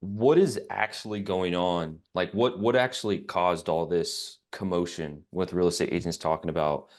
what is actually going on? Like what actually caused all this commotion with real estate agents talking about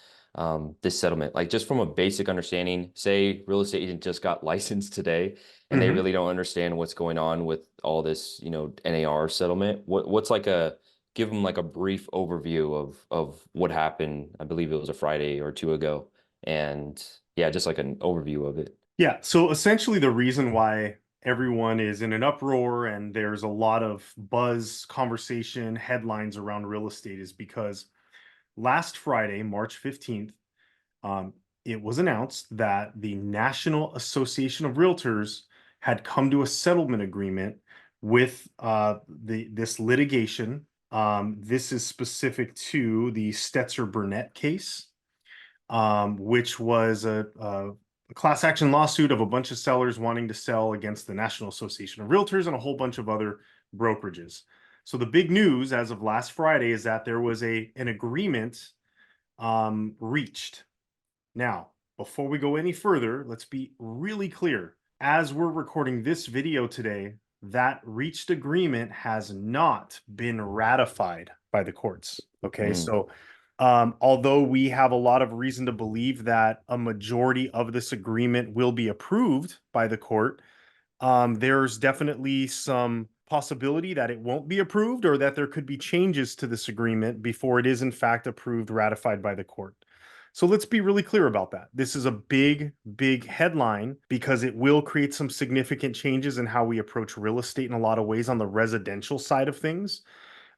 this settlement? Like just from a basic understanding, say real estate agent just got licensed today and they hmm really don't understand what's going on with all this, NAR settlement. What's like a give them like a brief overview of what happened. I believe it was a Friday or two ago. And yeah, just like an overview of it. Yeah. So essentially, the reason why everyone is in an uproar and there's a lot of buzz, conversation, headlines around real estate is because last Friday, March 15th, um, it was announced that the National Association of Realtors had come to a settlement agreement with this litigation. This is specific to the Stetzer Burnett case, which was a class action lawsuit of a bunch of sellers wanting to sell against the National Association of Realtors and a whole bunch of other brokerages. So the big news as of last Friday is that there was an agreement reached. Now, before we go any further, let's be really clear. As we're recording this video today, that reached agreement has not been ratified by the courts. Okay, Mm, so although we have a lot of reason to believe that a majority of this agreement will be approved by the court, there's definitely some possibility that it won't be approved or that there could be changes to this agreement before it is in fact approved, ratified by the court. So let's be really clear about that. This is a big, big headline because it will create some significant changes in how we approach real estate in a lot of ways on the residential side of things.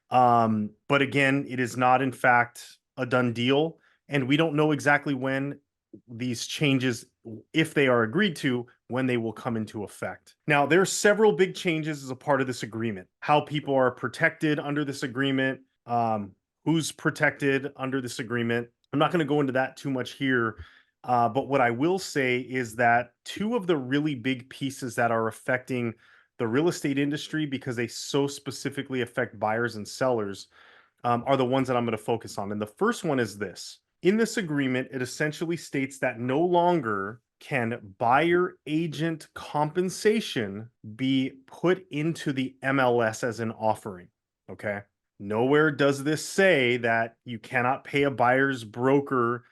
But again, it is not, in fact, a done deal. And we don't know exactly when these changes, if they are agreed to, when they will come into effect. Now, there are several big changes as a part of this agreement. How people are protected under this agreement, who's protected under this agreement. I'm not going to go into that too much here. But what I will say is that two of the really big pieces that are affecting the real estate industry because they so specifically affect buyers and sellers are the ones that I'm going to focus on. And the first one is this. In this agreement, it essentially states that no longer can buyer agent compensation be put into the MLS as an offering. Okay. Nowhere does this say that you cannot pay a buyer's broker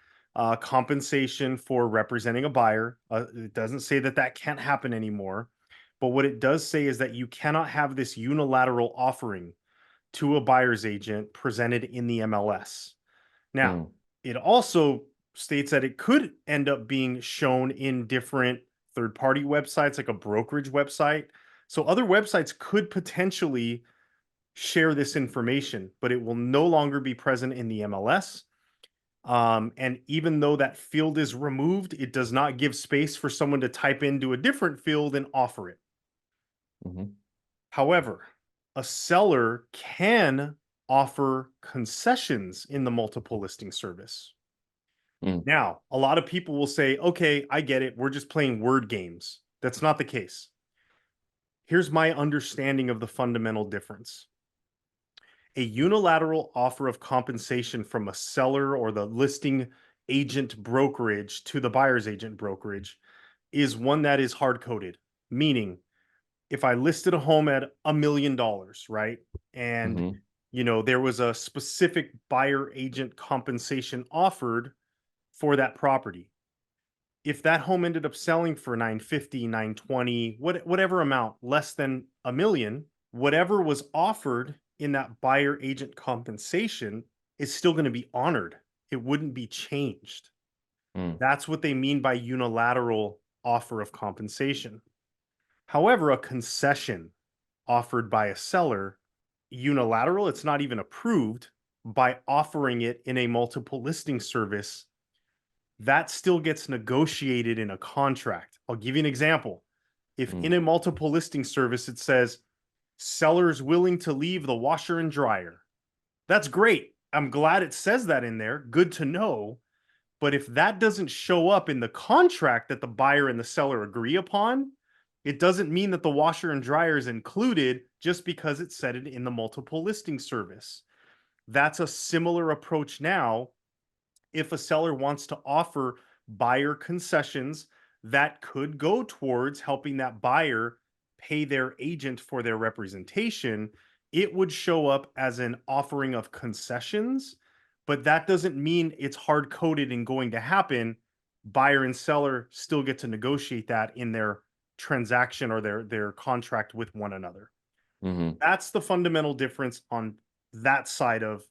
compensation for representing a buyer. It doesn't say that that can't happen anymore. But what it does say is that you cannot have this unilateral offering to a buyer's agent presented in the MLS. Now, mm, it also states that it could end up being shown in different third party websites, like a brokerage website. So other websites could potentially share this information, but it will no longer be present in the MLS. And even though that field is removed, it does not give space for someone to type into a different field and offer it. mhm, However, a seller can offer concessions in the multiple listing service. mm, Now, a lot of people will say, okay, I get it. We're just playing word games. That's not the case. Here's my understanding of the fundamental difference. A unilateral offer of compensation from a seller or the listing agent brokerage to the buyer's agent brokerage is one that is hard coded, meaning if I listed a home at $1 million, right? And mhm, there was a specific buyer agent compensation offered for that property. If that home ended up selling for 950, 920, whatever amount less than a million, whatever was offered in that buyer agent compensation is still going to be honored. It wouldn't be changed. mm, That's what they mean by unilateral offer of compensation. However, a concession offered by a seller, unilateral, it's not even approved, by offering it in a multiple listing service, that still gets negotiated in a contract. I'll give you an example. If mm, in a multiple listing service it says sellers willing to leave the washer and dryer, that's great. I'm glad it says that in there. Good to know. But if that doesn't show up in the contract that the buyer and the seller agree upon, it doesn't mean that the washer and dryer is included just because it said it in the multiple listing service. That's a similar approach now. If a seller wants to offer buyer concessions that could go towards helping that buyer pay their agent for their representation, it would show up as an offering of concessions, but that doesn't mean it's hard coded and going to happen. Buyer and seller still get to negotiate that in their transaction or their contract with one another. Mm-hmm. That's the fundamental difference on that side of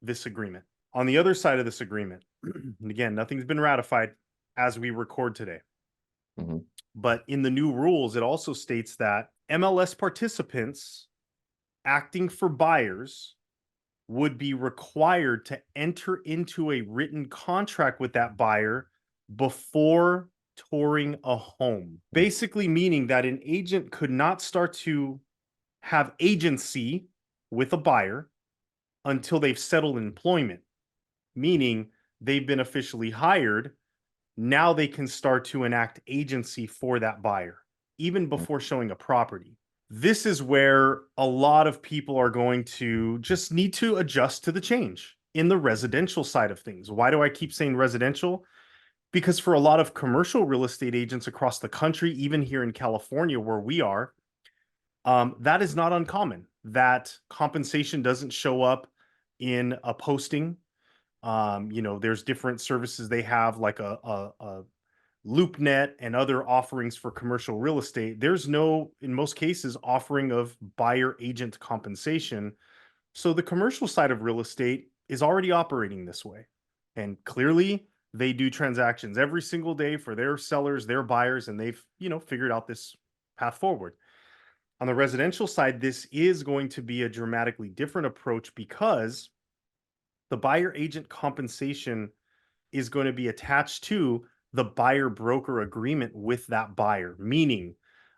this agreement. On the other side of this agreement, and again, nothing's been ratified as we record today. Mm-hmm. But in the new rules, it also states that MLS participants acting for buyers would be required to enter into a written contract with that buyer before touring a home. Basically, meaning that an agent could not start to have agency with a buyer until they've settled employment, meaning they've been officially hired. Now they can start to enact agency for that buyer, even before showing a property. This is where a lot of people are going to just need to adjust to the change in the residential side of things. Why do I keep saying residential? Because for a lot of commercial real estate agents across the country, even here in California where we are, that is not uncommon. That compensation doesn't show up in a posting. There's different services they have, like a LoopNet and other offerings for commercial real estate. There's no, in most cases, offering of buyer agent compensation. So the commercial side of real estate is already operating this way. And clearly, they do transactions every single day for their sellers, their buyers, and they've, figured out this path forward. On the residential side, this is going to be a dramatically different approach because the buyer agent compensation is going to be attached to the buyer broker agreement with that buyer, meaning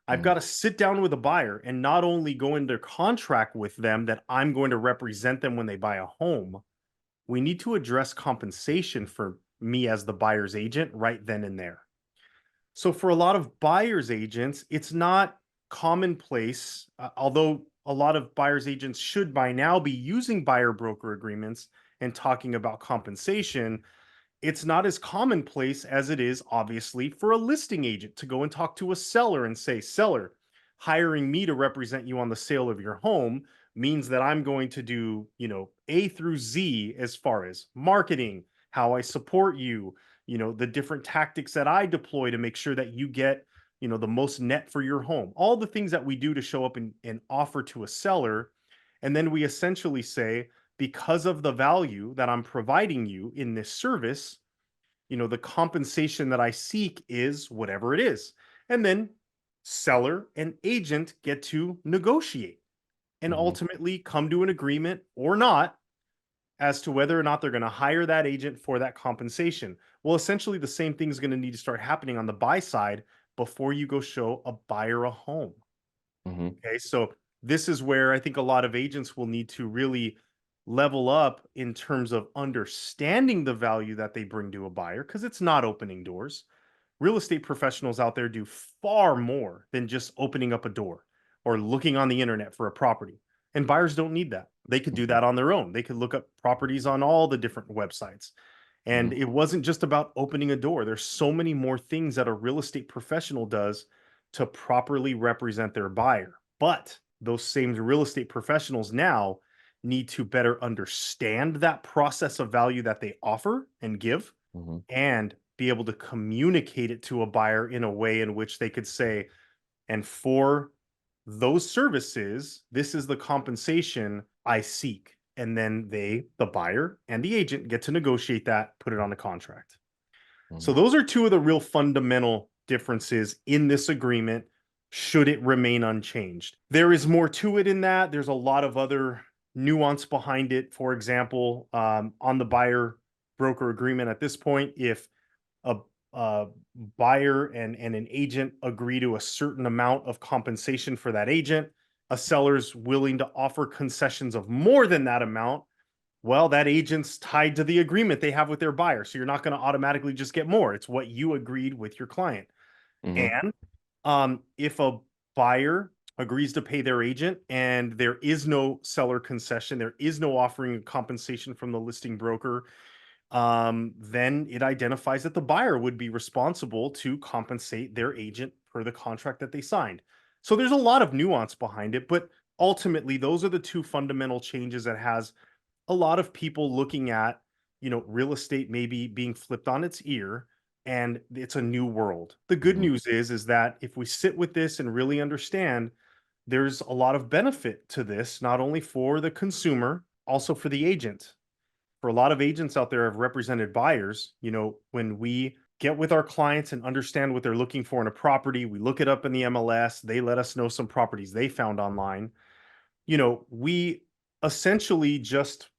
I've Mm-hmm. got to sit down with a buyer and not only go into contract with them that I'm going to represent them when they buy a home. We need to address compensation for me as the buyer's agent right then and there. So for a lot of buyer's agents, it's not commonplace, although a lot of buyer's agents should by now be using buyer broker agreements and talking about compensation. It's not as commonplace as it is, obviously, for a listing agent to go and talk to a seller and say, seller, hiring me to represent you on the sale of your home means that I'm going to do, A through Z as far as marketing, how I support you, the different tactics that I deploy to make sure that you get, the most net for your home, all the things that we do to show up and offer to a seller. And then we essentially say, because of the value that I'm providing you in this service, the compensation that I seek is whatever it is. And then seller and agent get to negotiate and Mm-hmm. ultimately come to an agreement or not as to whether or not they're going to hire that agent for that compensation. Well, essentially, the same thing is going to need to start happening on the buy side before you go show a buyer a home. Mm-hmm. Okay, so this is where I think a lot of agents will need to really level up in terms of understanding the value that they bring to a buyer because it's not opening doors. Real estate professionals out there do far more than just opening up a door or looking on the internet for a property. And buyers don't need that. They could do Mm-hmm. that on their own. They could look up properties on all the different websites. And Mm-hmm. it wasn't just about opening a door. There's so many more things that a real estate professional does to properly represent their buyer. But those same real estate professionals now need to better understand that process of value that they offer and give Mm-hmm. and be able to communicate it to a buyer in a way in which they could say, and for those services, this is the compensation I seek. And then the buyer and the agent, get to negotiate that, put it on a contract. So Mm-hmm. those are two of the real fundamental differences in this agreement should it remain unchanged. There is more to it in that. There's a lot of other nuance behind it. For example, on the buyer broker agreement at this point, if a, a buyer and an agent agree to a certain amount of compensation for that agent, a seller's willing to offer concessions of more than that amount, well, that agent's tied to the agreement they have with their buyer. So you're not going to automatically just get more. It's what you agreed with your client. Mm-hmm. And if a buyer agrees to pay their agent and there is no seller concession, there is no offering of compensation from the listing broker, then it identifies that the buyer would be responsible to compensate their agent per the contract that they signed. So there's a lot of nuance behind it, but ultimately those are the two fundamental changes that has a lot of people looking at, real estate maybe being flipped on its ear, and it's a new world. The good Hmm. news is that if we sit with this and really understand, there's a lot of benefit to this, not only for the consumer, also for the agent. For a lot of agents out there have represented buyers, when we get with our clients and understand what they're looking for in a property, we look it up in the MLS, they let us know some properties they found online. We essentially just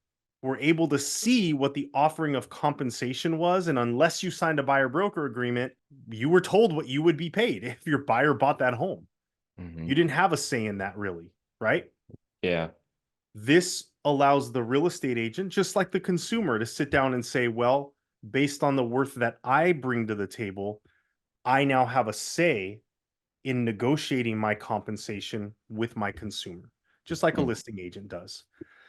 were able to see what the offering of compensation was. And unless you signed a buyer broker agreement, you were told what you would be paid if your buyer bought that home. Hmm. You didn't have a say in that, really, right? Yeah. This allows the real estate agent, just like the consumer, to sit down and say, well, based on the worth that I bring to the table, I now have a say in negotiating my compensation with my consumer, just like a Mm. listing agent does.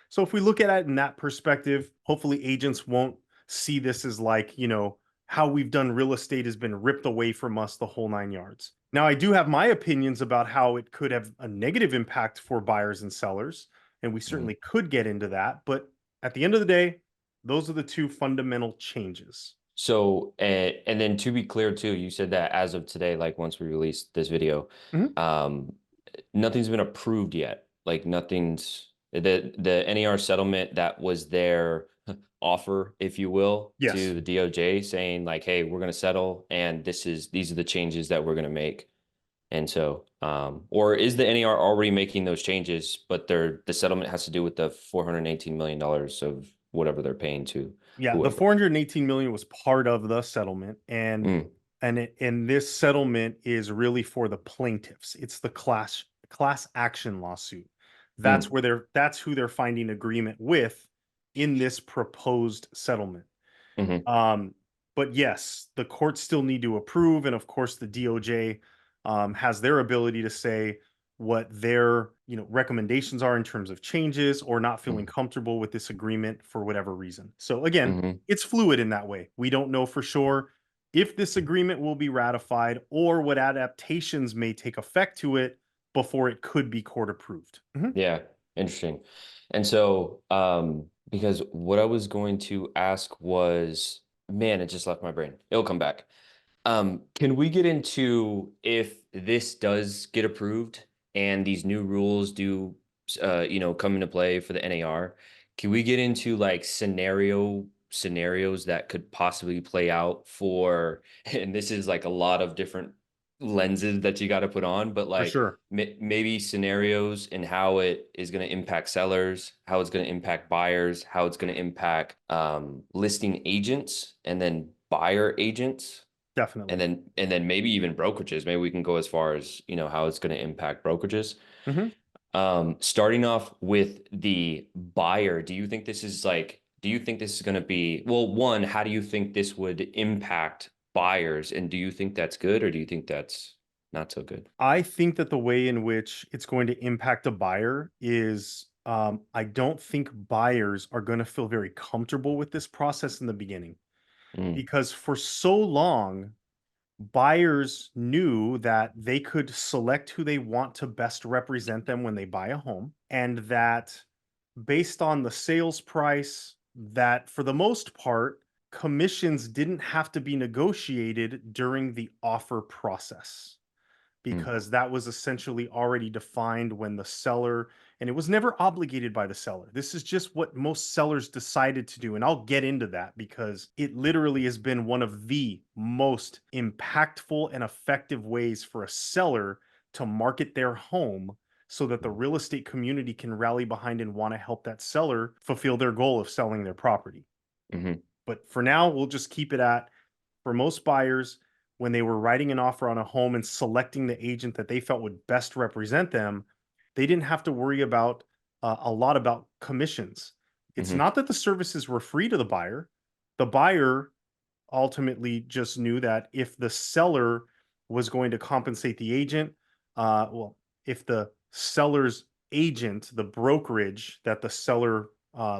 So if we look at it in that perspective, hopefully agents won't see this as like, how we've done real estate has been ripped away from us the whole 9 yards. Now, I do have my opinions about how it could have a negative impact for buyers and sellers, and we Mm. certainly could get into that. But at the end of the day, those are the two fundamental changes. So, and then to be clear too, you said that as of today, like once we release this video, Mhm. um, nothing's been approved yet. Like nothing's the NAR settlement that was their offer, if you will, to Yes. the DOJ saying like, hey, we're gonna settle and these are the changes that we're gonna make. And so, or is the NAR already making those changes, but the settlement has to do with the $418 million of whatever they're paying to Yeah, the whoever. 418 million was part of the settlement, and Mm, this settlement is really for the plaintiffs. It's the class action lawsuit. mm, That's who they're finding agreement with in this proposed settlement. hmm. Um, but yes, the courts still need to approve, and of course, the DOJ has their ability to say what their recommendations are in terms of changes or not feeling Hmm. comfortable with this agreement for whatever reason. So again, Hmm. it's fluid in that way. We don't know for sure if this agreement will be ratified or what adaptations may take effect to it before it could be court approved. Mhm. Yeah, interesting. And so, because what I was going to ask was, man, it just left my brain. It'll come back. Can we get into if this does get approved and these new rules do, come into play for the NAR? Can we get into like scenarios that could possibly play out for, and this is like a lot of different lenses that you got to put on, but For like sure. maybe scenarios and how it is going to impact sellers, how it's going to impact buyers, how it's going to impact listing agents, and then buyer agents Definitely. and then maybe even brokerages. Maybe we can go as far as, how it's going to impact brokerages. Mhm. Starting off with the buyer, do you think this is going to be, well, one, how do you think this would impact buyers? And do you think that's good or do you think that's not so good? I think that the way in which it's going to impact a buyer is I don't think buyers are going to feel very comfortable with this process in the beginning Mm, because for so long, buyers knew that they could select who they want to best represent them when they buy a home, and that based on the sales price, that for the most part, commissions didn't have to be negotiated during the offer process mm, because that was essentially already defined when the seller, and it was never obligated by the seller. This is just what most sellers decided to do. And I'll get into that because it literally has been one of the most impactful and effective ways for a seller to market their home so that the real estate community can rally behind and want to help that seller fulfill their goal of selling their property. mm, But for now, we'll just keep it at for most buyers, when they were writing an offer on a home and selecting the agent that they felt would best represent them, they didn't have to worry about a lot about commissions. It's mm, not that the services were free to the buyer. The buyer ultimately just knew that if the seller was going to compensate the agent, if the seller's agent, the brokerage that the seller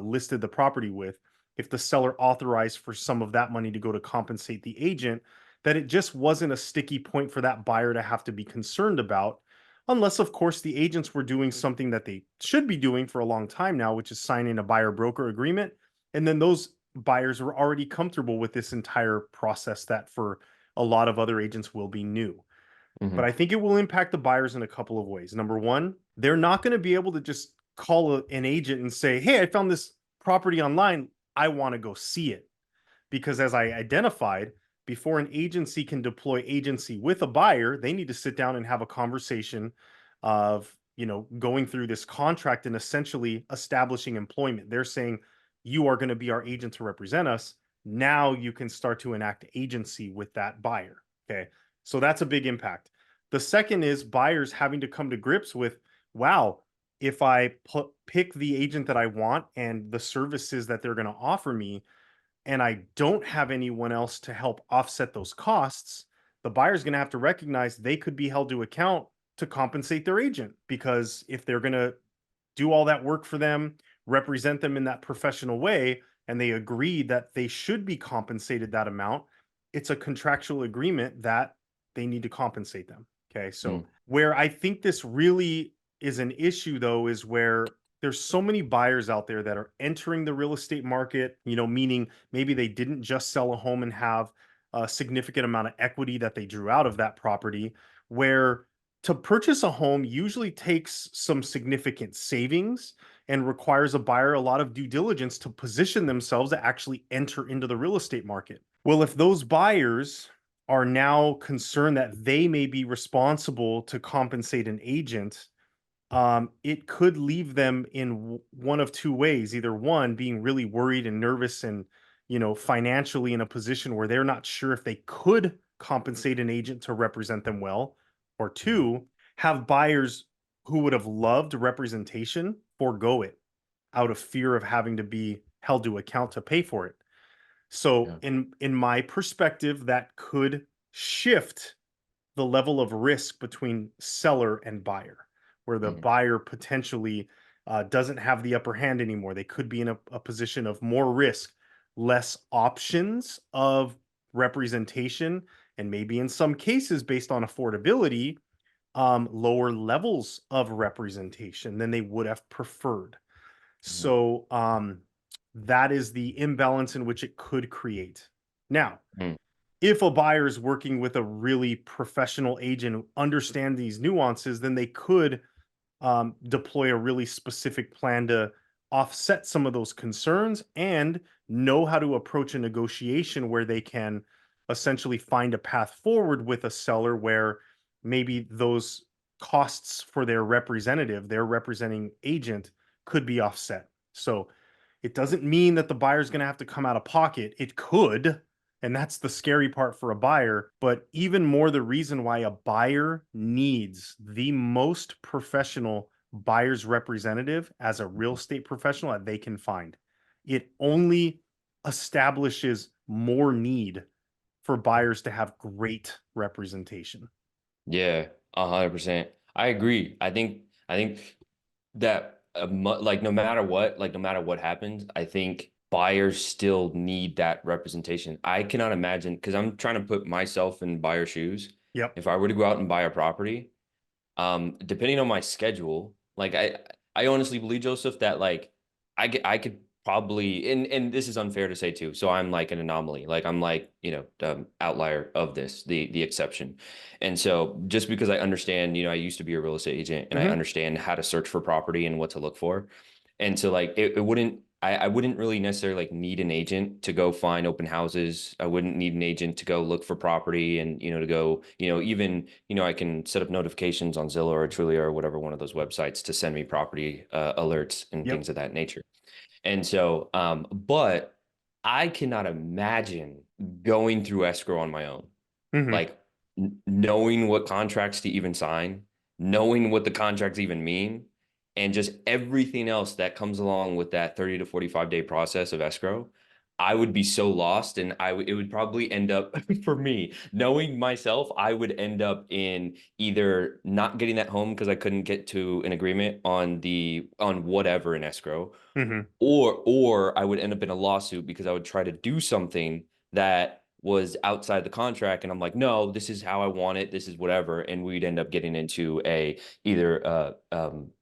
listed the property with, if the seller authorized for some of that money to go to compensate the agent, that it just wasn't a sticky point for that buyer to have to be concerned about. unless, of course, the agents were doing something that they should be doing for a long time now, which is signing a buyer broker agreement. And then those buyers were already comfortable with this entire process that for a lot of other agents will be new. But Hmm. I think it will impact the buyers in a couple of ways. Number one, they're not going to be able to just call an agent and say, "Hey, I found this property online. I want to go see it." Because as I identified, before an agency can deploy agency with a buyer, they need to sit down and have a conversation of, going through this contract and essentially establishing employment. They're saying, you are going to be our agent to represent us. Now you can start to enact agency with that buyer. Okay. So that's a big impact. The second is buyers having to come to grips with, wow, if I pick the agent that I want and the services that they're going to offer me, and I don't have anyone else to help offset those costs, the buyer's going to have to recognize they could be held to account to compensate their agent. Because if they're going to do all that work for them, represent them in that professional way, and they agreed that they should be compensated that amount, it's a contractual agreement that they need to compensate them. Okay. So, Mm. where I think this really is an issue, though, is where there's so many buyers out there that are entering the real estate market, meaning maybe they didn't just sell a home and have a significant amount of equity that they drew out of that property, where to purchase a home usually takes some significant savings and requires a buyer a lot of due diligence to position themselves to actually enter into the real estate market. Well, if those buyers are now concerned that they may be responsible to compensate an agent, it could leave them in one of two ways. Either one, being really worried and nervous and, financially in a position where they're not sure if they could compensate an agent to represent them well, or Mhm. two, have buyers who would have loved representation forego it out of fear of having to be held to account to pay for it. So Yeah. in my perspective, that could shift the level of risk between seller and buyer, where the Hmm. buyer potentially doesn't have the upper hand anymore. They could be in a position of more risk, less options of representation, and maybe in some cases, based on affordability, lower levels of representation than they would have preferred. Hmm. So that is the imbalance in which it could create. Now, Mm. if a buyer is working with a really professional agent who understand these nuances, then they could deploy a really specific plan to offset some of those concerns and know how to approach a negotiation where they can essentially find a path forward with a seller where maybe those costs for their representative, their representing agent, could be offset. So it doesn't mean that the buyer's going to have to come out of pocket. It could, and that's the scary part for a buyer. But even more, the reason why a buyer needs the most professional buyer's representative as a real estate professional that they can find. It only establishes more need for buyers to have great representation. Yeah, 100%. I agree. I think that like no matter what happens, I think buyers still need that representation. I cannot imagine because I'm trying to put myself in buyer shoes. Yep. If I were to go out and buy a property, depending on my schedule, like I honestly believe, Joseph, that like I could probably, and this is unfair to say too. So I'm like an anomaly. Like I'm like, outlier of this, the exception. And so just because I understand, I used to be a real estate agent and I Hmm. understand how to search for property and what to look for. And so like it wouldn't I wouldn't really necessarily like need an agent to go find open houses. I wouldn't need an agent to go look for property and to go, even, I can set up notifications on Zillow or Trulia or whatever one of those websites to send me property alerts and Yep. things of that nature. And so, but I cannot imagine going through escrow on my own, Hmm. like knowing what contracts to even sign, knowing what the contracts even mean, and just everything else that comes along with that 30 to 45-day process of escrow. I would be so lost, and it would probably end up for me, knowing myself, I would end up in either not getting that home because I couldn't get to an agreement on whatever in escrow, Hmm. or I would end up in a lawsuit because I would try to do something that was outside the contract, and I'm like, no, this is how I want it, this is whatever, and we'd end up getting into a either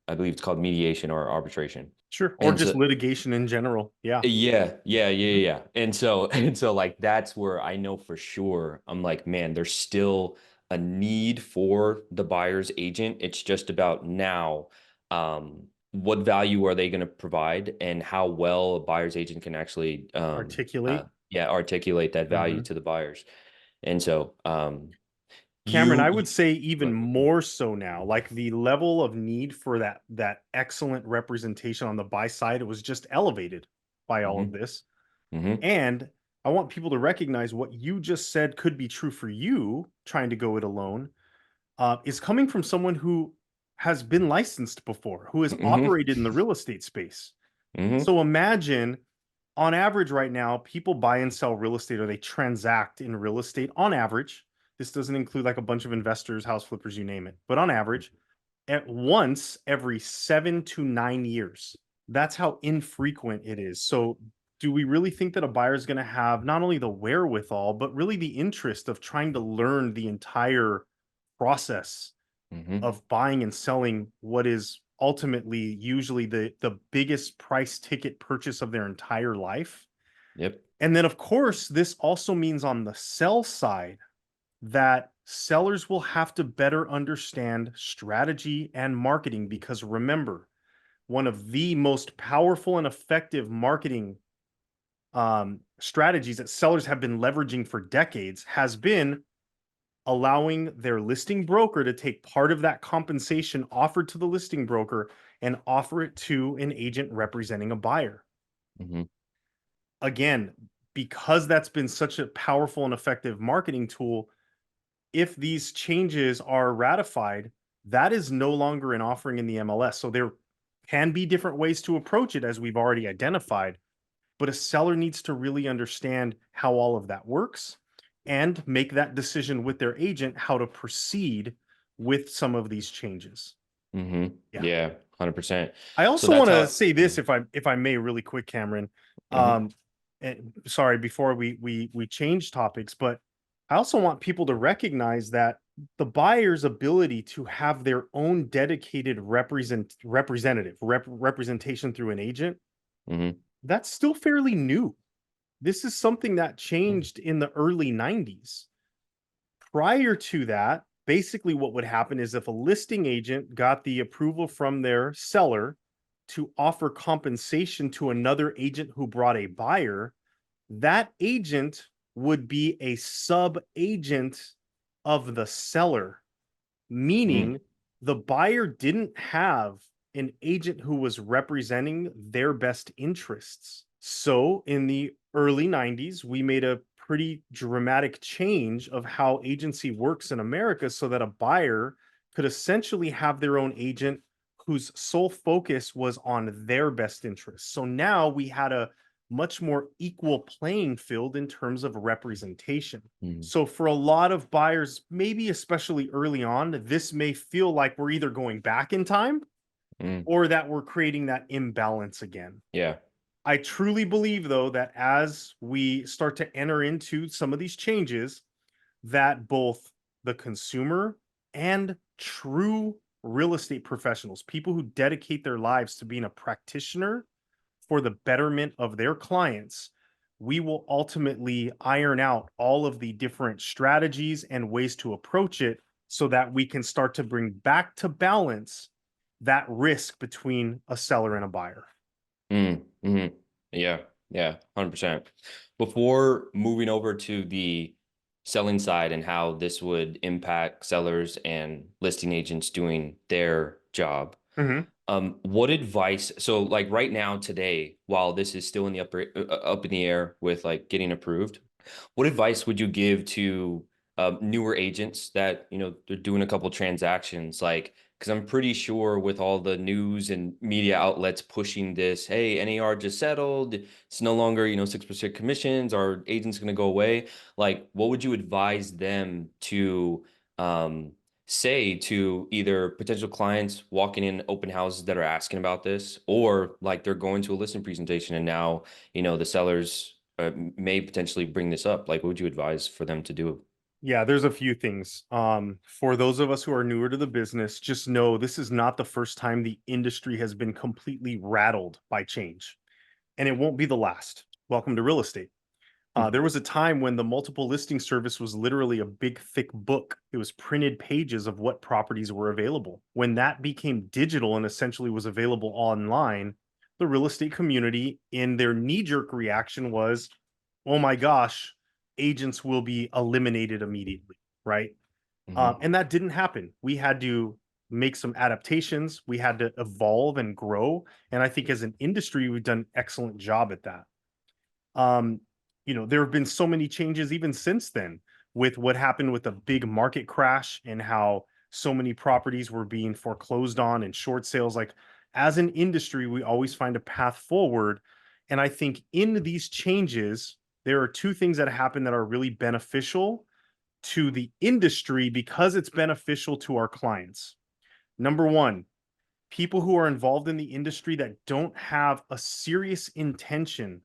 I believe it's called mediation or arbitration. Sure. Or And just so litigation in general. Yeah. yeah. Mhm. Yeah. And so like that's where I know for sure I'm like, man, there's still a need for the buyer's agent. It's just about now, what value are they going to provide and how well a buyer's agent can actually Articulate. yeah, articulate that value Mhm. to the buyers. And so Cameron, I you, would say even but more so now, like the level of need for that excellent representation on the buy side, it was just elevated by all of hmm this. hmm And I want people to recognize what you just said could be true for you trying to go it alone, is coming from someone who has been licensed before, who has hmm operated in the real estate space. hmm So imagine on average right now, people buy and sell real estate or they transact in real estate on average. This doesn't include like a bunch of investors, house flippers, you name it, but on average, at once every 7 to 9 years. That's how infrequent it is. So, do we really think that a buyer is going to have not only the wherewithal, but really the interest of trying to learn the entire process hmm of buying and selling what is ultimately usually the biggest price ticket purchase of their entire life? yep. And then, of course, this also means on the sell side that sellers will have to better understand strategy and marketing because remember, one of the most powerful and effective marketing strategies that sellers have been leveraging for decades has been allowing their listing broker to take part of that compensation offered to the listing broker and offer it to an agent representing a buyer. hmm Again, because that's been such a powerful and effective marketing tool, if these changes are ratified, that is no longer an offering in the MLS. So there can be different ways to approach it, as we've already identified, but a seller needs to really understand how all of that works and make that decision with their agent how to proceed with some of these changes. Yeah. Yeah, 100%. I So also that's want to how. say this, Mhm, if I may, really quick, Cameron. mhm, Um, sorry, before we change topics, but I also want people to recognize that the buyer's ability to have their own dedicated representation through an agent, mhm, that's still fairly new. This is something that mhm, changed in the early 90s. Prior to that, basically what would happen is if a listing agent got the approval from their seller to offer compensation to another agent who brought a buyer, that agent would be a sub agent of the seller, mm, meaning the buyer didn't have an agent who was representing their best interests. So in the early 90s, we made a pretty dramatic change of how agency works in America so that a buyer could essentially have their own agent whose sole focus was on their best interests. So now we had a much more equal playing field in terms of representation. mhm, So for a lot of buyers, maybe especially early on, this may feel like we're either going back in time mm, or that we're creating that imbalance again. yeah. I truly believe though that as we start to enter into some of these changes, that both the consumer and true real estate professionals, people who dedicate their lives to being a practitioner for the betterment of their clients, we will ultimately iron out all of the different strategies and ways to approach it so that we can start to bring back to balance that risk between a seller and a buyer. Mm, yeah, yeah, 100%. Before moving over to the selling side and how this would impact sellers and listing agents doing their job, Mhm. what advice, so like right now today, while this is still in the up in the air with like getting approved, what advice would you give to newer agents that, they're doing a couple transactions? Like, because I'm pretty sure with all the news and media outlets pushing this, hey, NAR just settled. It's no longer, 6% commissions. Our agent's going to go away. Like, what would you advise them to um, say to either potential clients walking in open houses that are asking about this, or like they're going to a listing presentation and now, the sellers may potentially bring this up? Like, what would you advise for them to do? Yeah, there's a few things. For those of us who are newer to the business, just know this is not the first time the industry has been completely rattled by change, and it won't be the last. Welcome to real estate. Hmm. There was a time when the multiple listing service was literally a big, thick book. It was printed pages of what properties were available. When that became digital and essentially was available online, the real estate community, in their knee jerk reaction, was, oh my gosh, agents will be eliminated immediately, right? Hmm. And that didn't happen. We had to make some adaptations, we had to evolve and grow. And I think as an industry, we've done an excellent job at that. Um, there have been so many changes even since then with what happened with the big market crash and how so many properties were being foreclosed on and short sales. Like, as an industry, we always find a path forward. And I think in these changes, there are two things that happen that are really beneficial to the industry because it's beneficial to our clients. Number one, people who are involved in the industry that don't have a serious intention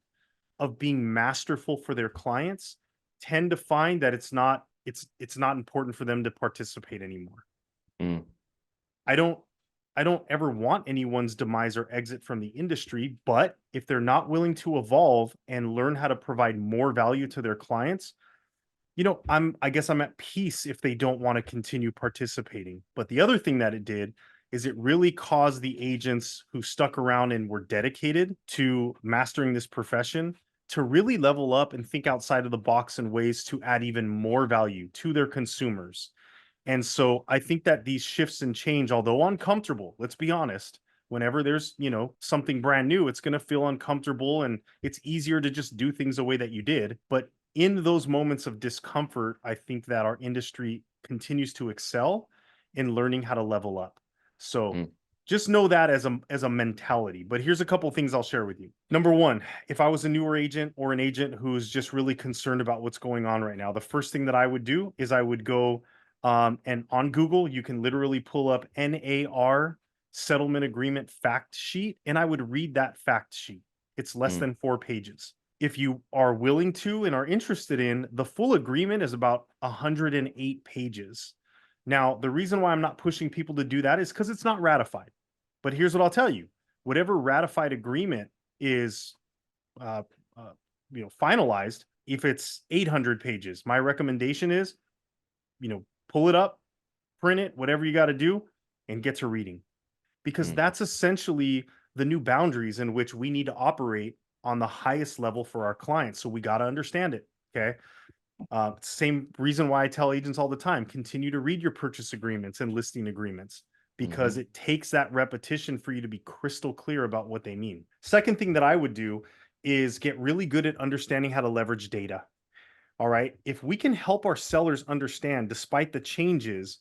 of being masterful for their clients tend to find that it's not important for them to participate anymore. Mm. I don't I don't ever want anyone's demise or exit from the industry, but if they're not willing to evolve and learn how to provide more value to their clients, I guess I'm at peace if they don't want to continue participating. But the other thing that it did is it really caused the agents who stuck around and were dedicated to mastering this profession to really level up and think outside of the box in ways to add even more value to their consumers. And so I think that these shifts and change, although uncomfortable, let's be honest, whenever there's, something brand new, it's going to feel uncomfortable and it's easier to just do things the way that you did. But in those moments of discomfort, I think that our industry continues to excel in learning how to level up. So Mm. just know that as a mentality. But here's a couple of things I'll share with you. Number one, if I was a newer agent or an agent who's just really concerned about what's going on right now, the first thing that I would do is I would go and on Google, you can literally pull up NAR Settlement Agreement fact sheet, and I would read that fact sheet. It's less Mm. than 4 pages. If you are willing to and are interested in, the full agreement is about 108 pages. Now, the reason why I'm not pushing people to do that is because it's not ratified. But here's what I'll tell you: whatever ratified agreement is, uh, uh, finalized, if it's 800 pages, my recommendation is, pull it up, print it, whatever you got to do, and get to reading, because Mm. that's essentially the new boundaries in which we need to operate on the highest level for our clients. So we got to understand it. Okay. Same reason why I tell agents all the time, continue to read your purchase agreements and listing agreements, because Hmm. it takes that repetition for you to be crystal clear about what they mean. Second thing that I would do is get really good at understanding how to leverage data. All right. If we can help our sellers understand, despite the changes,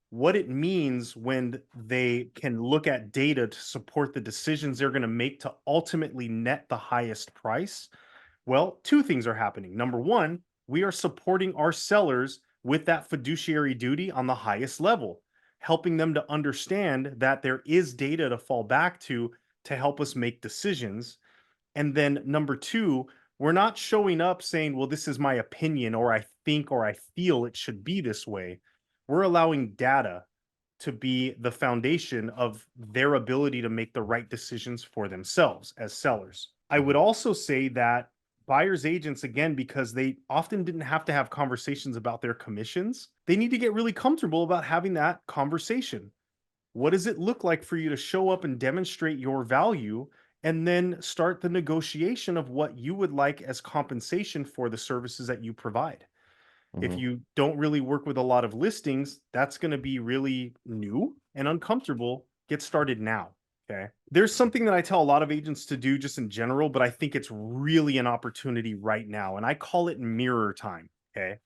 what it means when they can look at data to support the decisions they're going to make to ultimately net the highest price, well, two things are happening. Number one, we are supporting our sellers with that fiduciary duty on the highest level, helping them to understand that there is data to fall back to help us make decisions. And then number two, we're not showing up saying, well, this is my opinion, or I think, or I feel it should be this way. We're allowing data to be the foundation of their ability to make the right decisions for themselves as sellers. I would Hmm. also say that buyers agents, again, because they often didn't have to have conversations about their commissions, they need to get really comfortable about having that conversation. What does it look like for you to show up and demonstrate your value, and then start the negotiation of what you would like as compensation for the services that you provide? If Hmm. you don't really work with a lot of listings, that's going to be really new and uncomfortable. Get started now. Okay. There's something that I tell a lot of agents to do just in general, but I think it's really an opportunity right now. And I call it mirror time. Okay.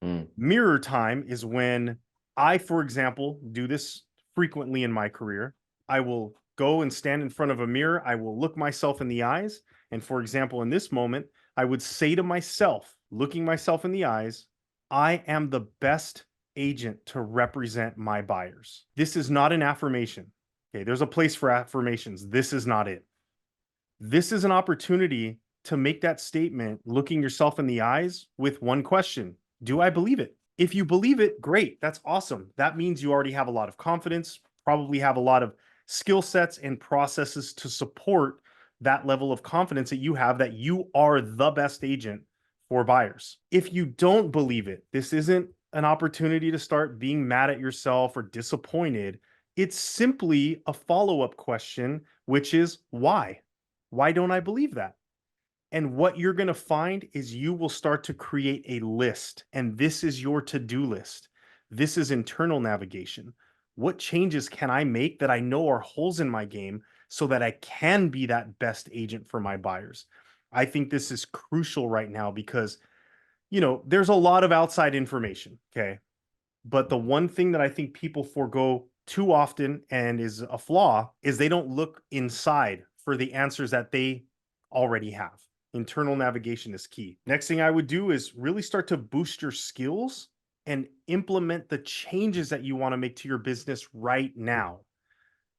Mm. Mirror time is when I, for example, do this frequently in my career. I will go and stand in front of a mirror. I will look myself in the eyes. And for example, in this moment, I would say to myself, looking myself in the eyes, I am the best agent to represent my buyers. This is not an affirmation. Okay, there's a place for affirmations. This is not it. This is an opportunity to make that statement looking yourself in the eyes with one question: do I believe it? If you believe it, great. That's awesome. That means you already have a lot of confidence, probably have a lot of skill sets and processes to support that level of confidence that you have that you are the best agent for buyers. If you don't believe it, this isn't an opportunity to start being mad at yourself or disappointed. It's simply a follow up question, which is why? Why don't I believe that? And what you're going to find is you will start to create a list, and this is your to do list. This is internal navigation. What changes can I make that I know are holes in my game so that I can be that best agent for my buyers? I think this is crucial right now because, there's a lot of outside information. Okay. But the one thing that I think people forego too often and is a flaw is they don't look inside for the answers that they already have. Internal navigation is key. Next thing I would do is really start to boost your skills and implement the changes that you want to make to your business right now.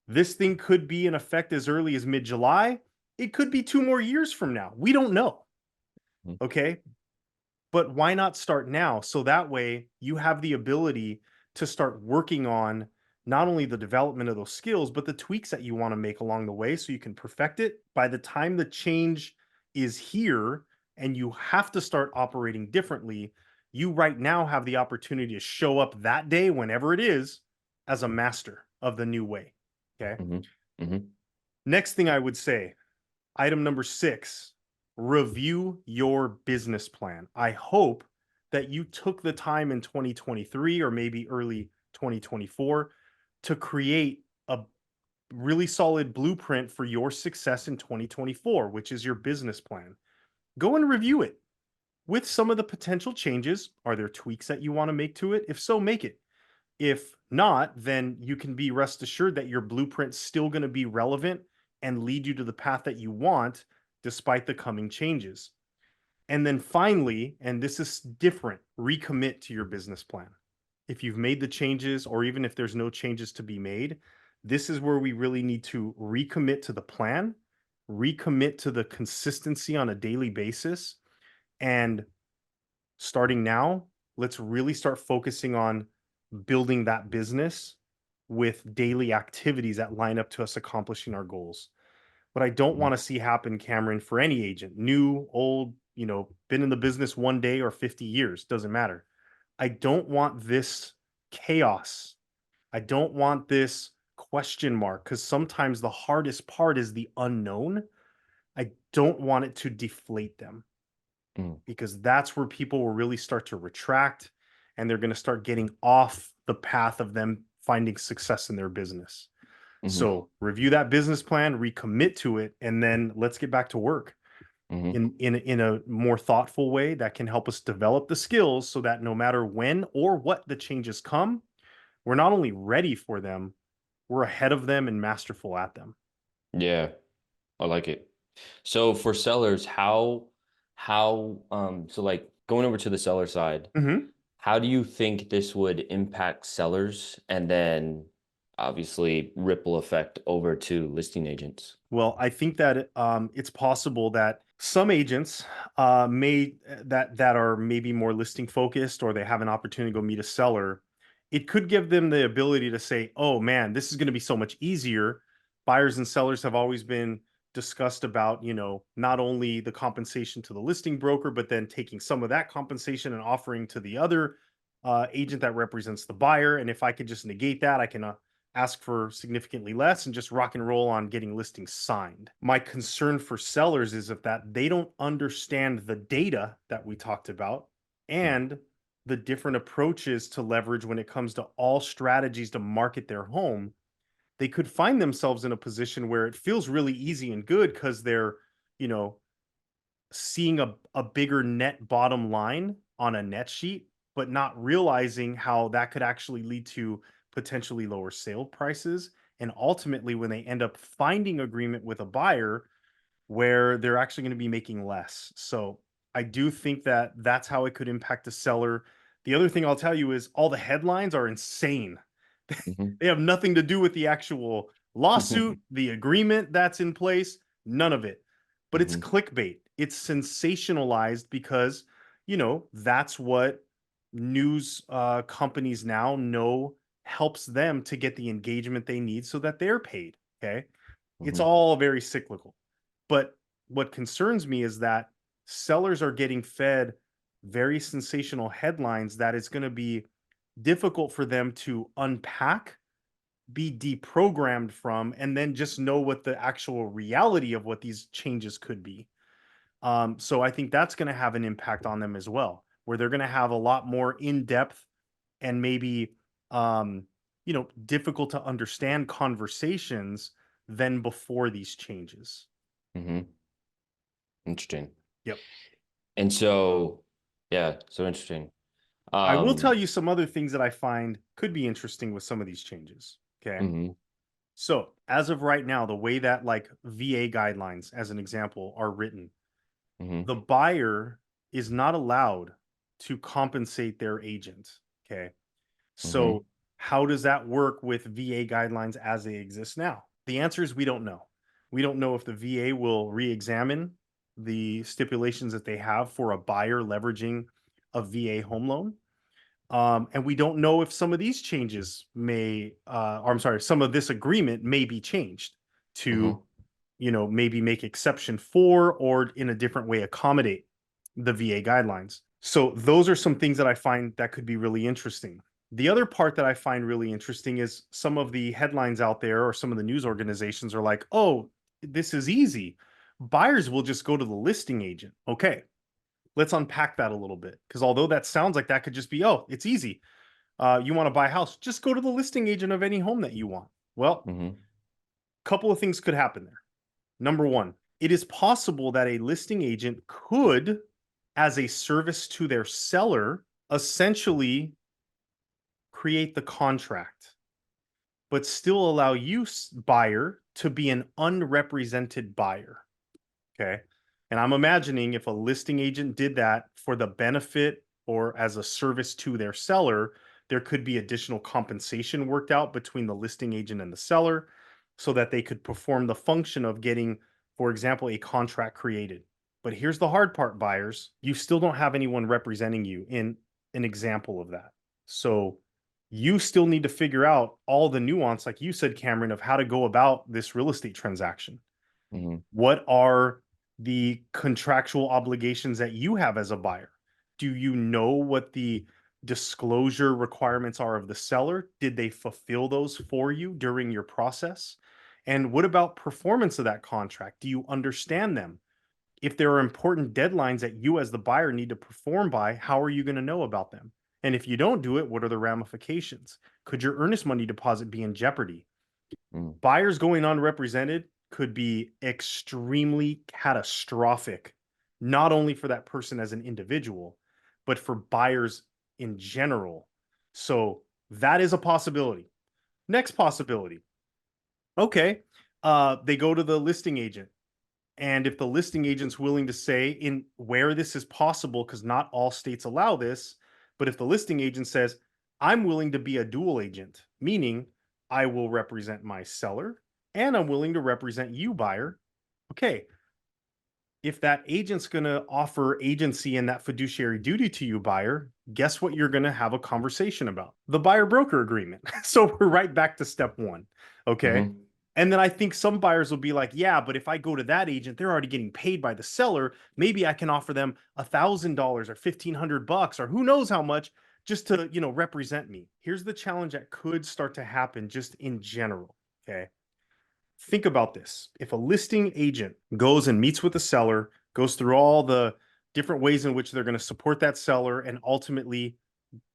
This thing could be in effect as early as mid July. It could be 2 more years from now. We don't know. Mhm. Okay. But why not start now? So that way you have the ability to start working on not only the development of those skills, but the tweaks that you want to make along the way so you can perfect it. By the time the change is here and you have to start operating differently, you right now have the opportunity to show up that day, whenever it is, as a master of the new way. Okay. Mhm. Mhm. Next thing I would say, item number 6, review your business plan. I hope that you took the time in 2023 or maybe early 2024 to create a really solid blueprint for your success in 2024, which is your business plan. Go and review it with some of the potential changes. Are there tweaks that you want to make to it? If so, make it. If not, then you can be rest assured that your blueprint's still going to be relevant and lead you to the path that you want despite the coming changes. And then finally, and this is different, recommit to your business plan. If you've made the changes, or even if there's no changes to be made, this is where we really need to recommit to the plan, recommit to the consistency on a daily basis. And starting now, let's really start focusing on building that business with daily activities that line up to us accomplishing our goals. What I don't Mhm. want to see happen, Cameron, for any agent, new, old, been in the business 1 day or 50 years, doesn't matter. I don't want this chaos. I don't want this question mark because sometimes the hardest part is the unknown. I don't want it to deflate them Mhm. because that's where people will really start to retract and they're going to start getting off the path of them finding success in their business. Mhm. So review that business plan, recommit to it, and then let's get back to work Mhm. in a more thoughtful way that can help us develop the skills so that no matter when or what the changes come, we're not only ready for them, we're ahead of them and masterful at them. Yeah, I like it. So for sellers, so like going over to the seller side, Mhm. how do you think this would impact sellers and then obviously ripple effect over to listing agents? Well, I think that it's possible that some agents may that are maybe more listing focused, or they have an opportunity to go meet a seller. It could give them the ability to say, "Oh man, this is going to be so much easier." Buyers and sellers have always been discussed about, not only the compensation to the listing broker, but then taking some of that compensation and offering to the other agent that represents the buyer. And if I could just negate that, I can ask for significantly less and just rock and roll on getting listings signed. My concern for sellers is if that they don't understand the data that we talked about Mhm. and the different approaches to leverage when it comes to all strategies to market their home, they could find themselves in a position where it feels really easy and good because they're, you know, seeing a bigger net bottom line on a net sheet, but not realizing how that could actually lead to potentially lower sale prices. And ultimately, when they end up finding agreement with a buyer, where they're actually going to be making less. So I do think that that's how it could impact the seller. The other thing I'll tell you is all the headlines are insane. Mhm. They have nothing to do with the actual lawsuit, the agreement that's in place, none of it. But it's Mhm. clickbait. it's sensationalized because, that's what news companies now know helps them to get the engagement they need so that they're paid. Okay. It's Hmm. all very cyclical. But what concerns me is that sellers are getting fed very sensational headlines that it's going to be difficult for them to unpack, be deprogrammed from, and then just know what the actual reality of what these changes could be. So I think that's going to have an impact on them as well, where they're going to have a lot more in depth and maybe, difficult to understand conversations than before these changes. Hmm. Interesting. Yep. And so, yeah, so interesting. I will tell Um, you some other things that I find could be interesting with some of these changes. Okay. hmm. So, as of right now, the way that like VA guidelines, as an example, are written, Hmm. the buyer is not allowed to compensate their agent. Okay. Hmm. So, how does that work with VA guidelines as they exist now? The answer is we don't know. We don't know if the VA will re examine the stipulations that they have for a buyer leveraging a VA home loan. And we don't know if some of these changes may, or I'm sorry, some of this agreement may be changed to, Hmm. maybe make exception for or in a different way accommodate the VA guidelines. So those are some things that I find that could be really interesting. The other part that I find really interesting is some of the headlines out there or some of the news organizations are like, oh, this is easy. Buyers will just go to the listing agent. Okay, let's unpack that a little bit. Because although that sounds like that could just be, oh, it's easy. You want to buy a house, just go to the listing agent of any home that you want. Well, Hmm. a couple of things could happen there. Number one, it is possible that a listing agent could, as a service to their seller, essentially create the contract, but still allow you, buyer, to be an unrepresented buyer. Okay. And I'm imagining if a listing agent did that for the benefit or as a service to their seller, there could be additional compensation worked out between the listing agent and the seller so that they could perform the function of getting, for example, a contract created. But here's the hard part, buyers. You still don't have anyone representing you in an example of that. So you still need to figure out all the nuance, like you said, Cameron, of how to go about this real estate transaction. Hmm. What are the contractual obligations that you have as a buyer? Do you know what the disclosure requirements are of the seller? Did they fulfill those for you during your process? And what about performance of that contract? Do you understand them? If there are important deadlines that you as the buyer need to perform by, how are you going to know about them? And if you don't do it, what are the ramifications? Could your earnest money deposit be in jeopardy? Hmm. Buyers going unrepresented could be extremely catastrophic, not only for that person as an individual, but for buyers in general. So that is a possibility. Next possibility. Okay. They go to the listing agent. And if the listing agent's willing to say in where this is possible, because not all states allow this, but if the listing agent says, I'm willing to be a dual agent, meaning I will represent my seller and I'm willing to represent you, buyer. Okay, if that agent's going to offer agency and that fiduciary duty to you, buyer, guess what you're going to have a conversation about? The buyer broker agreement. So we're right back to step one. Okay. Hmm. And then I think some buyers will be like, yeah, but if I go to that agent, they're already getting paid by the seller. Maybe I can offer them $1,000 or $1,500 or who knows how much just to, represent me. Here's the challenge that could start to happen just in general. Okay. Think about this. If a listing agent goes and meets with the seller, goes through all the different ways in which they're going to support that seller, and ultimately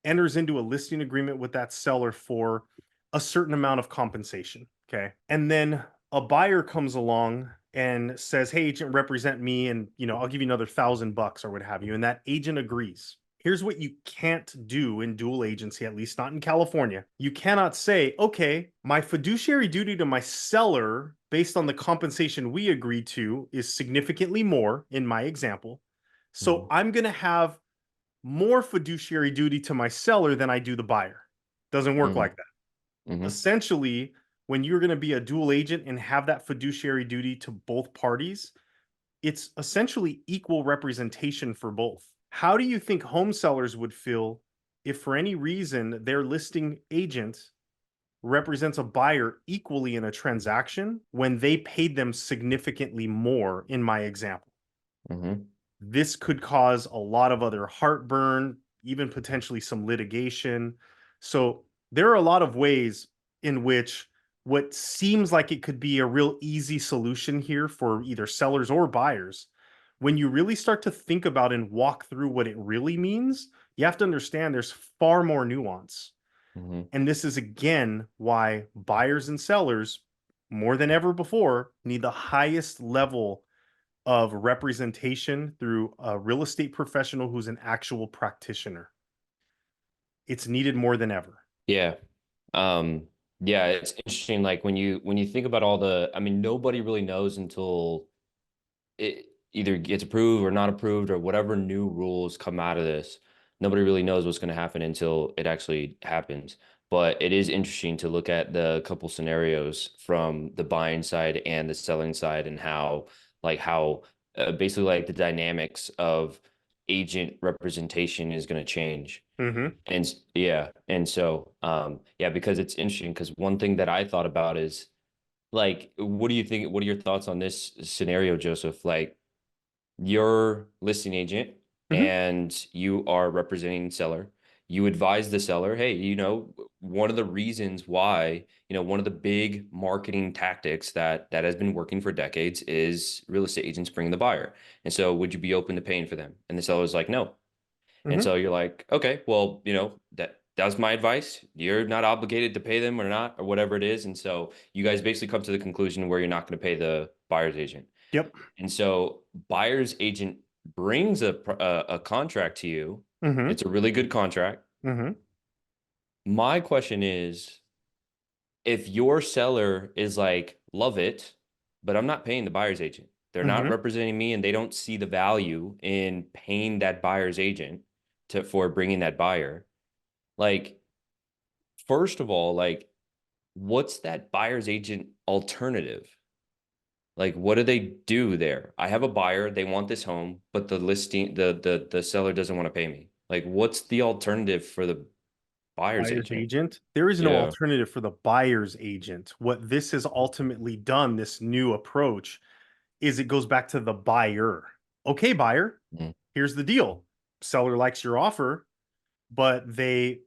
enters into a listing agreement with that seller for a certain amount of compensation. Okay. And then a buyer comes along and says, hey, agent, represent me. And, I'll give you another $1,000 or what have you. And that agent agrees. Here's what you can't do in dual agency, at least not in California. You cannot say, okay, my fiduciary duty to my seller, based on the compensation we agreed to, is significantly more in my example. So Hmm. I'm going to have more fiduciary duty to my seller than I do the buyer. Doesn't work Hmm. like that. Hmm. Essentially, when you're going to be a dual agent and have that fiduciary duty to both parties, It's essentially equal representation for both. How do you think home sellers would feel if for any reason their listing agent represents a buyer equally in a transaction when they paid them significantly more in my example? Hmm. This could cause a lot of other heartburn, even potentially some litigation. So there are a lot of ways in which what seems like it could be a real easy solution here for either sellers or buyers, when you really start to think about and walk through what it really means, you have to understand there's far more nuance. Hmm. And this is again why buyers and sellers, more than ever before, need the highest level of representation through a real estate professional who's an actual practitioner. It's needed more than ever. Yeah. Um, yeah, it's interesting. Like when you think about all the, I mean, nobody really knows until it either gets approved or not approved or whatever new rules come out of this. Nobody really knows what's going to happen until it actually happens. But it is interesting to look at the couple scenarios from the buying side and the selling side and how basically like the dynamics of agent representation is going to change. Mhm. And so yeah, because it's interesting because one thing that I thought about is like what do you think, what are your thoughts on this scenario, Joseph? Like you're listing agent Mhm. and you are representing seller. You advise the seller, hey, one of the reasons why, one of the big marketing tactics that has been working for decades is real estate agents bring the buyer. And so would you be open to paying for them? And the seller's like, no. And Mhm. so you're like, okay, well, that's my advice. You're not obligated to pay them or not, or whatever it is. And so you guys basically come to the conclusion where you're not going to pay the buyer's agent. Yep. And so buyer's agent brings a contract to you. Mhm. It's a really good contract. Mhm. My question is, if your seller is like, love it, but I'm not paying the buyer's agent. They're not Mhm. representing me and they don't see the value in paying that buyer's agent for bringing that buyer. Like, first of all, like, what's that buyer's agent alternative? Like, what do they do there? I have a buyer, they want this home, but the seller doesn't want to pay me. Like, what's the alternative for the buyer's Buyer's agent? agent. There is no Yeah. alternative for the buyer's agent. What this has ultimately done, this new approach, is it goes back to the buyer. Okay, buyer, Mm, here's the deal. Seller likes your offer, but they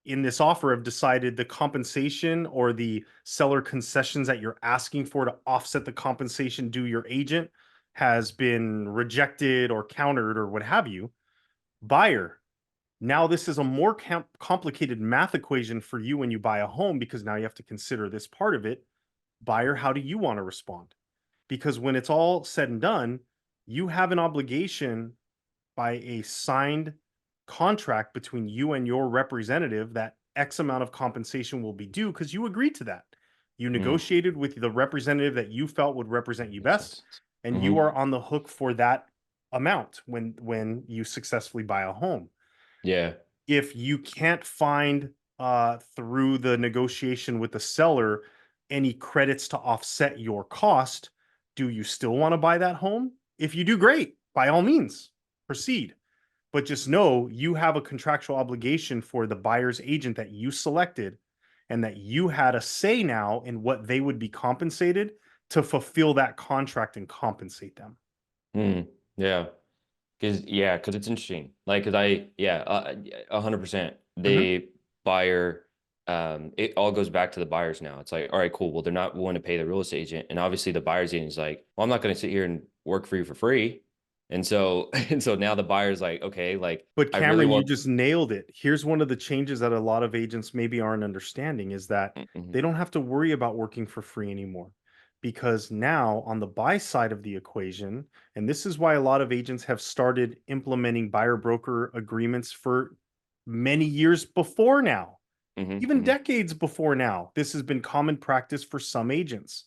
in this offer have decided the compensation or the seller concessions that you're asking for to offset the compensation due your agent has been rejected or countered or what have you. Buyer, now this is a more complicated math equation for you when you buy a home because now you have to consider this part of it. Buyer, how do you want to respond? Because when it's all said and done, you have an obligation by a signed contract between you and your representative that X amount of compensation will be due because you agreed to that. You mm, negotiated with the representative that you felt would represent you makes best, sense. and you Hmm. are on the hook for that amount when you successfully buy a home. Yeah. If you can't find through the negotiation with the seller any credits to offset your cost, do you still want to buy that home? If you do, great. By all means, proceed. But just know you have a contractual obligation for the buyer's agent that you selected and that you had a say now in what they would be compensated to fulfill that contract and compensate them. Mm, yeah. Because it's interesting. Like, because yeah, 100%. Mhm. The buyer, it all goes back to the buyers now. It's like, all right, cool. Well, they're not willing to pay the real estate agent, and obviously the buyer's agent is like, well, I'm not going to sit here and work for you for free. And so, and so now the buyer's like, okay, like But I really Cameron, you want. just nailed it. Here's one of the changes that a lot of agents maybe aren't understanding is that Mhm. they don't have to worry about working for free anymore. Because now, on the buy side of the equation, and this is why a lot of agents have started implementing buyer broker agreements for many years before now, Mhm. even Mhm. decades before now. This has been common practice for some agents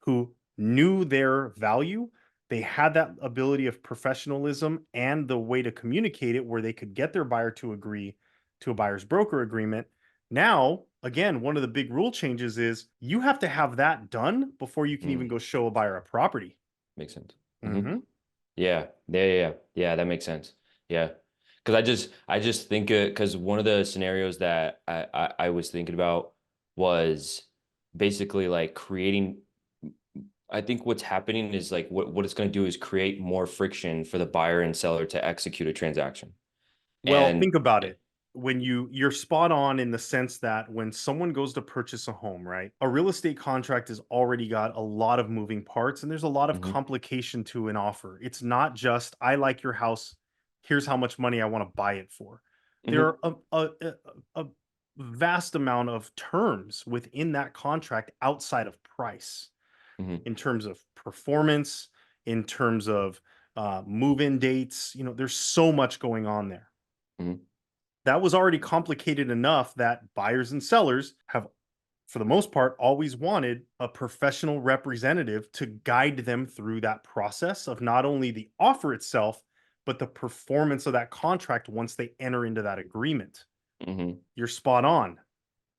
who knew their value. They had that ability of professionalism and the way to communicate it where they could get their buyer to agree to a buyer's broker agreement. Now, again, one of the big rule changes is you have to have that done before you can even Mm, go show a buyer a property. makes sense. Hmm. Hmm. Yeah. Yeah. Yeah. Yeah. Yeah, that makes sense. Yeah. Because I just think because one of the scenarios that I was thinking about was basically like creating. I think what's happening is like what it's going to do is create more friction for the buyer and seller to execute a transaction. Well, And think about it. When you're spot on in the sense that when someone goes to purchase a home, right? A real estate contract has already got a lot of moving parts and there's a lot of Mhm, complication to an offer. It's not just I like your house, here's how much money I want to buy it for. There mhm, are a vast amount of terms within that contract outside of price mhm, in terms of performance, in terms of move-in dates. There's so much going on there. mhm, That was already complicated enough that buyers and sellers have, for the most part, always wanted a professional representative to guide them through that process of not only the offer itself, but the performance of that contract once they enter into that agreement. mhm, You're spot on.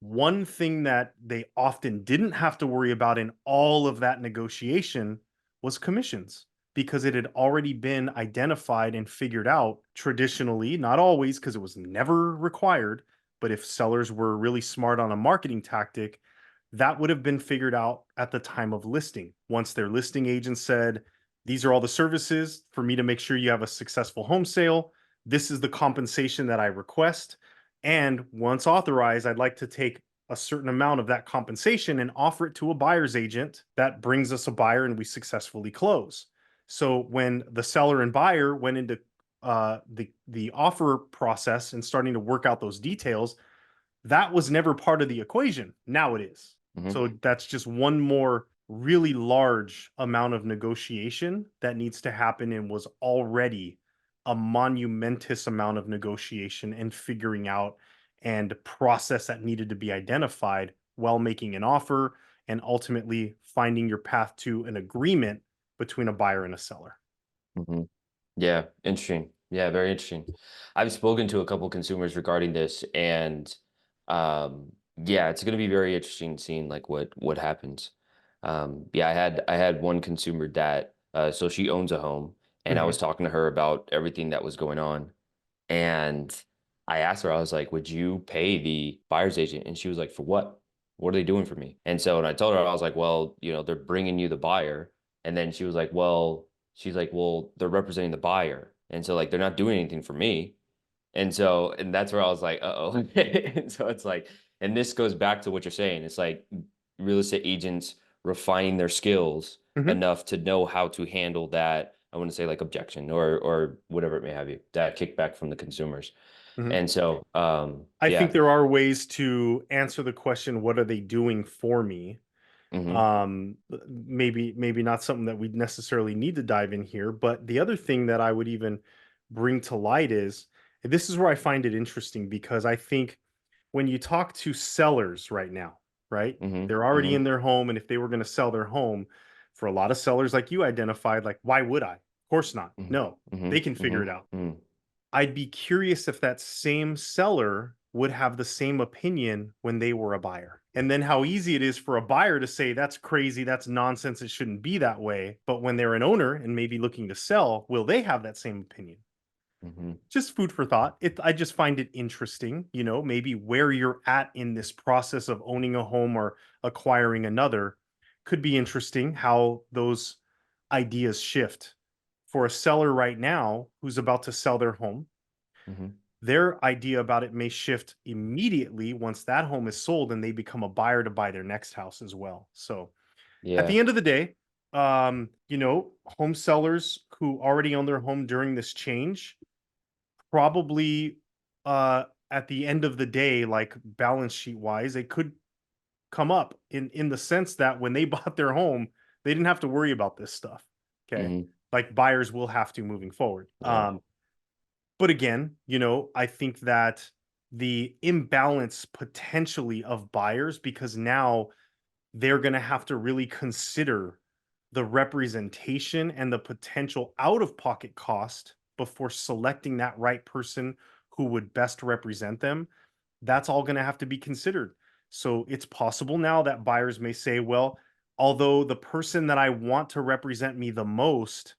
One thing that they often didn't have to worry about in all of that negotiation was commissions because it had already been identified and figured out traditionally, not always because it was never required, but if sellers were really smart on a marketing tactic, that would have been figured out at the time of listing. Once their listing agent said, these are all the services for me to make sure you have a successful home sale. This is the compensation that I request. And once authorized, I'd like to take a certain amount of that compensation and offer it to a buyer's agent that brings us a buyer and we successfully close. So when the seller and buyer went into the offer process and starting to work out those details, that was never part of the equation. Now it is. mhm, So that's just one more really large amount of negotiation that needs to happen and was already a monumentous amount of negotiation and figuring out and process that needed to be identified while making an offer and ultimately finding your path to an agreement between a buyer and a seller. mhm. Yeah, interesting. Yeah, very interesting. I've spoken to a couple consumers regarding this, and yeah, it's going to be very interesting seeing like what happens. Yeah, I had one consumer that so she owns a home, and I was Mhm. talking to her about everything that was going on, and I asked her, I was like, "Would you pay the buyer's agent?" And she was like, "For what? What are they doing for me?" And so, and I told her, I was like, "Well, they're bringing you the buyer," and then she was like, "Well." She's like, well, they're representing the buyer. And so like they're not doing anything for me. And so, and that's where I was like, uh-oh. And so it's like, and this goes back to what you're saying. It's like real estate agents refining their skills Mhm. enough to know how to handle that, I want to say like objection or whatever it may have you, that kickback from the consumers. Mhm. And so I think yeah. there are ways to answer the question, what are they doing for me? Hmm. Maybe not something that we necessarily need to dive in here, but the other thing that I would even bring to light is this is where I find it interesting because I think when you talk to sellers right now, right? Hmm. They're already Hmm. in their home, and if they were going to sell their home, for a lot of sellers like you identified, like why would I? Of course not. Hmm. No, Hmm. they can figure Hmm. it out. Hmm. I'd be curious if that same seller would have the same opinion when they were a buyer. And then how easy it is for a buyer to say, that's crazy, that's nonsense, it shouldn't be that way. But when they're an owner and maybe looking to sell, will they have that same opinion? Hmm. Just food for thought. I just find it interesting, maybe where you're at in this process of owning a home or acquiring another could be interesting how those ideas shift. For a seller right now who's about to sell their home, Hmm. their idea about it may shift immediately once that home is sold and they become a buyer to buy their next house as well. So at Yeah. the end of the day, home sellers who already own their home during this change probably at the end of the day, like balance sheet wise, it could come up in the sense that when they bought their home, they didn't have to worry about this stuff. Okay. Hmm. Like buyers will have to moving forward. Yeah. But again, I think that the imbalance potentially of buyers, because now they're going to have to really consider the representation and the potential out of pocket cost before selecting that right person who would best represent them. That's all going to have to be considered. So it's possible now that buyers may say, well, although the person that I want to represent me the most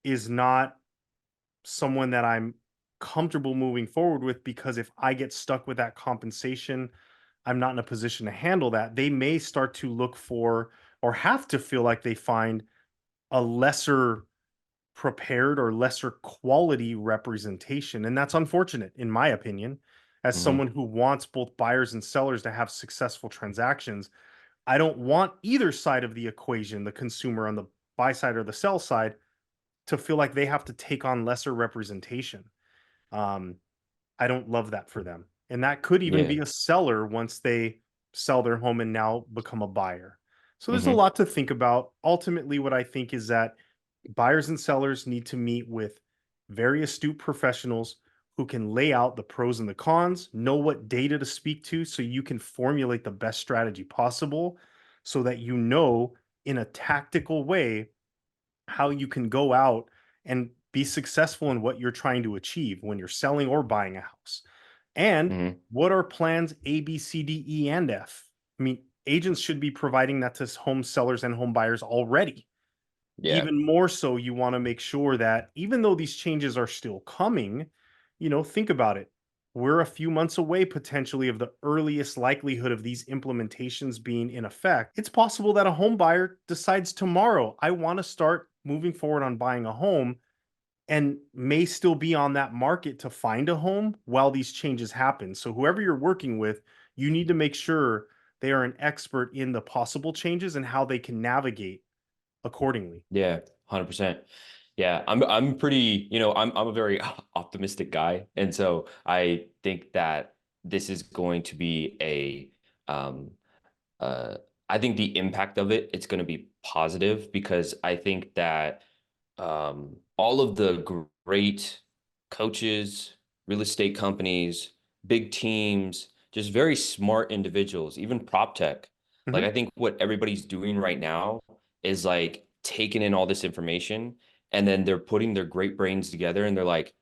is not someone that I'm comfortable moving forward with, because if I get stuck with that compensation, I'm not in a position to handle that. They may start to look for, or have to feel like they find, a lesser prepared or lesser quality representation. And that's unfortunate, in my opinion. As Hmm. someone who wants both buyers and sellers to have successful transactions, I don't want either side of the equation, the consumer on the buy side or the sell side, to feel like they have to take on lesser representation. Um, I don't love that for them. And that could even Yeah. be a seller once they sell their home and now become a buyer. So there's a Hmm. lot to think about. Ultimately, what I think is that buyers and sellers need to meet with very astute professionals who can lay out the pros and the cons, know what data to speak to so you can formulate the best strategy possible, so that you know in a tactical way how you can go out and be successful in what you're trying to achieve when you're selling or buying a house. And Hmm. what are plans A, B, C, D, E, and F? I mean, agents should be providing that to home sellers and home buyers already. Yeah. Even more so, you want to make sure that even though these changes are still coming, think about it. We're a few months away potentially of the earliest likelihood of these implementations being in effect. It's possible that a home buyer decides tomorrow, I want to start moving forward on buying a home, and may still be on that market to find a home while these changes happen. So, whoever you're working with, you need to make sure they are an expert in the possible changes and how they can navigate accordingly. Yeah. 100%. Yeah. I'm pretty, I'm a very optimistic guy. And so I think that this is going to be um, uh, I think the impact of it's going to be positive because I think that all of the great coaches, real estate companies, big teams, just very smart individuals, even prop tech. Like I Mhm. think what everybody's doing right now is like taking in all this information and then they're putting their great brains together and they're like,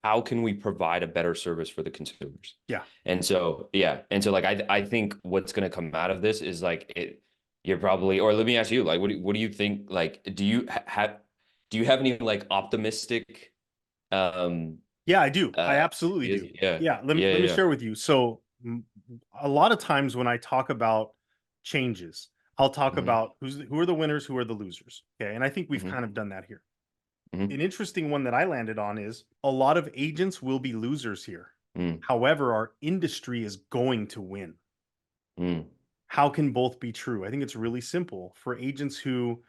how can we provide a better service for the consumers? Yeah. And so, yeah. And so like I think what's going to come out of this is like you're probably, or let me ask you, like what do you think, like do you have any like optimistic um Yeah, I do. I absolutely ideas? do. Yeah. Yeah, Yeah, let me yeah. share with you. So, a lot of times when I talk about changes, I'll talk Hmm. about who are the winners, who are the losers. Okay, and I think we've Hmm. kind of done that here. Hmm. An interesting one that I landed on is a lot of agents will be losers here. Hmm. However, our industry is going to win. Hmm. How can both be true? I think it's really simple for agents who,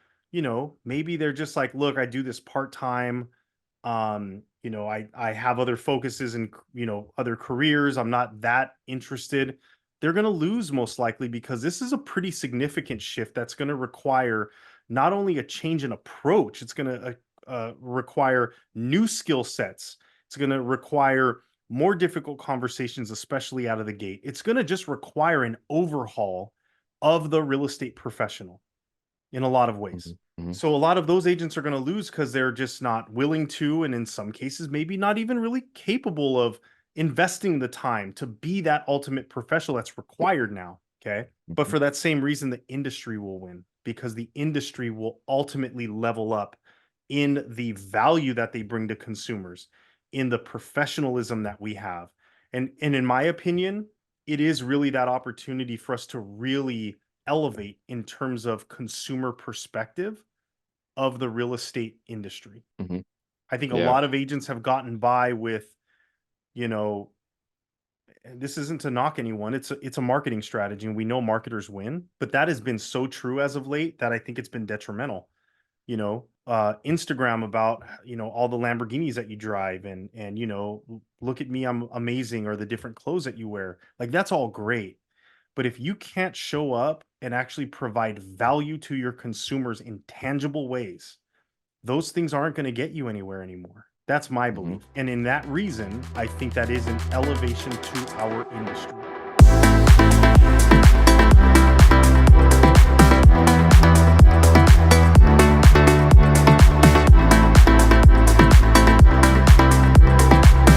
maybe they're just like, look, I do this part-time. I have other focuses and, other careers. I'm not that interested. They're going to lose most likely, because this is a pretty significant shift that's going to require not only a change in approach, it's going to require new skill sets. It's going to require more difficult conversations, especially out of the gate. It's going to just require an overhaul of the real estate professional in a lot of ways. Hmm. Hmm. So a lot of those agents are going to lose because they're just not willing to, and in some cases, maybe not even really capable of investing the time to be that ultimate professional that's required now. Okay. But Hmm. for that same reason, the industry will win, because the industry will ultimately level up in the value that they bring to consumers, in the professionalism that we have. And in my opinion, it is really that opportunity for us to really elevate in terms of consumer perspective of the real estate industry. Hmm. I think a Yeah. lot of agents have gotten by with, you know, and this isn't to knock anyone. It's a marketing strategy, and we know marketers win, but that has been so true as of late that I think it's been detrimental. Instagram about, all the Lamborghinis that you drive, and look at me, I'm amazing, or the different clothes that you wear. Like, that's all great. But if you can't show up and actually provide value to your consumers in tangible ways, those things aren't going to get you anywhere anymore. That's my Hmm. belief. And in that reason, I think that is an elevation to our industry.